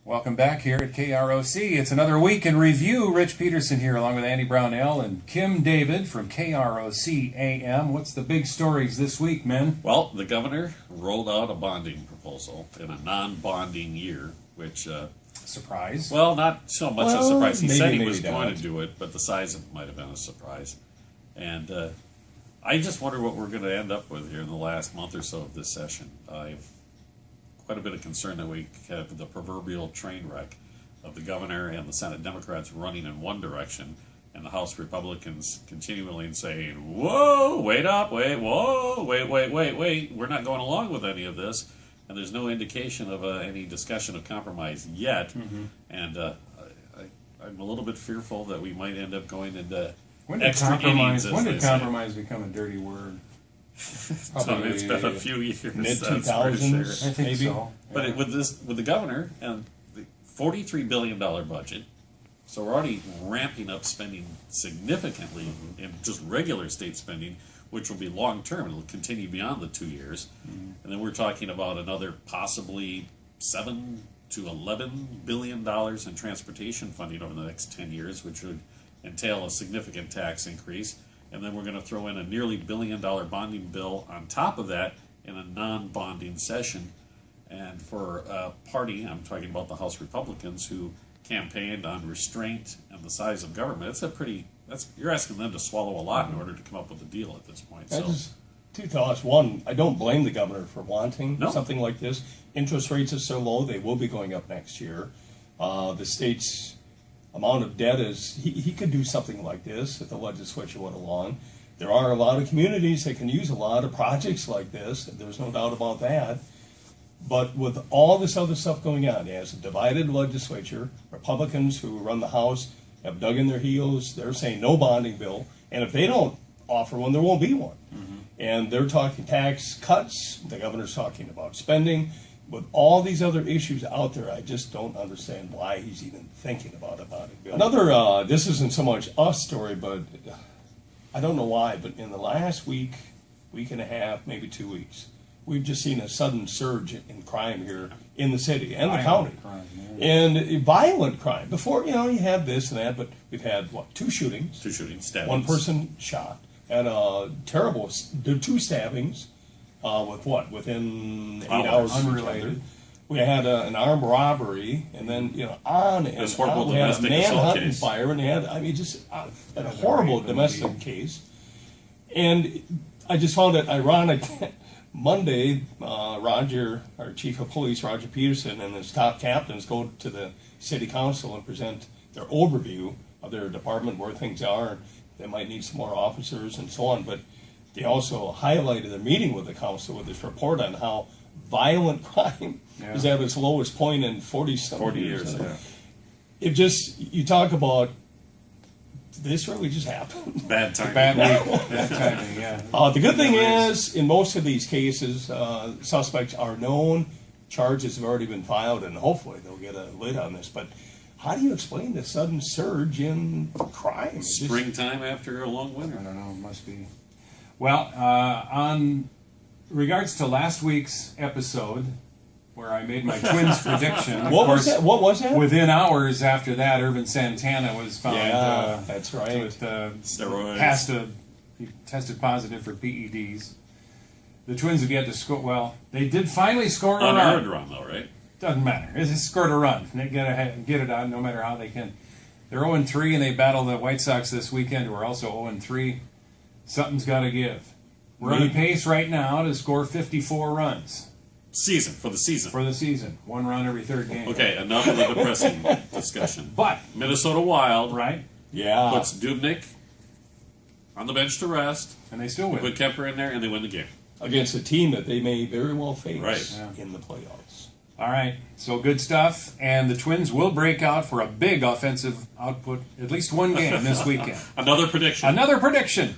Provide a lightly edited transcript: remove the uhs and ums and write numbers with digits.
Welcome back here at KROC. It's another week in review. Rich Peterson here along with Andy Brownell and Kim David from KROC-AM. What's the big stories this week, men? Well, the governor rolled out a bonding proposal in a non-bonding year, which... surprise? Well, not so much a surprise. He said he was maybe going not. to do it, but the size of it might have been a surprise. And I just wonder what we're going to end up with here in the last month or so of this session. I've quite a bit of concern that we have the proverbial train wreck of the governor and the Senate Democrats running in one direction, and the House Republicans continually saying, whoa, wait up, wait, whoa, wait, we're not going along with any of this. And there's no indication of any discussion of compromise yet. Mm-hmm. And I'm a little bit fearful that we might end up going into extra innings. When did compromise become a dirty word? Probably it's been a few years. Mid-2000s, I think maybe. So. But yeah. with the governor and the $43 billion budget, so we're already ramping up spending significantly in just regular state spending, which will be long term. It'll continue beyond the 2 years. Mm-hmm. And then we're talking about another possibly $7 to $11 billion in transportation funding over the next 10 years, which would entail a significant tax increase. And then we're going to throw in a nearly $1 billion bonding bill on top of that in a non-bonding session. And for a party, I'm talking about the House Republicans, who campaigned on restraint and the size of government, you're asking them to swallow a lot in order to come up with a deal at this point. So, two thoughts. One, I don't blame the governor for wanting something like this. Interest rates are so low, they will be going up next year. The state's amount of debt is, he could do something like this if the legislature went along. There are a lot of communities that can use a lot of projects like this. There's no doubt about that. But with all this other stuff going on, as a divided legislature, Republicans who run the House have dug in their heels. They're saying no bonding bill. And if they don't offer one, there won't be one. Mm-hmm. And they're talking tax cuts. The governor's talking about spending. With all these other issues out there, I just don't understand why he's even thinking about a bonding bill. Another, this isn't so much us story, but I don't know why, but in the last week and a half, maybe 2 weeks, we've just seen a sudden surge in crime here in the city and the county. Crime, yeah. And violent crime. Before, you had this and that, but we've had, two shootings. Two shootings, stabbings. One person shot. And terrible, 2 stabbings. Within 8 hours unrelated. We had an armed robbery, and then on and this horrible on. We had a domestic assault manhunt and case. fire, and they had a horrible domestic case. And I just found it ironic. Monday, Roger, our chief of police, Roger Peterson, and his top captains go to the city council and present their overview of their department, where things are. They might need some more officers and so on, but they also highlighted their meeting with the council with this report on how violent crime is at its lowest point in 40 years. Yeah. It just, you talk about, this really just happened. Bad timing. Bad timing, yeah. The good thing is, in most of these cases, suspects are known, charges have already been filed, and hopefully they'll get a lid on this. But how do you explain the sudden surge in crime? Springtime after a long winter. I don't know, it must be. Well, on regards to last week's episode, where I made my Twins prediction, What was that? Within hours after that, Irvin Santana was found. That's right. With steroids. He tested positive for PEDs. The Twins have yet to score. Well, they did finally score a run. Unearned run, though, right? Doesn't matter. They scored a run. They get it on no matter how they can. They're 0-3, and they battle the White Sox this weekend, who are also 0-3. Something's got to give. We're on pace right now to score 54 runs. For the season. 1 run every third game. Okay, enough of the depressing discussion. But Minnesota Wild puts Dubnyk on the bench to rest. And they still win. Put Kemper in there, and they win the game. Against a team that they may very well face in the playoffs. All right, so good stuff. And the Twins will break out for a big offensive output, at least one game this weekend. Another prediction.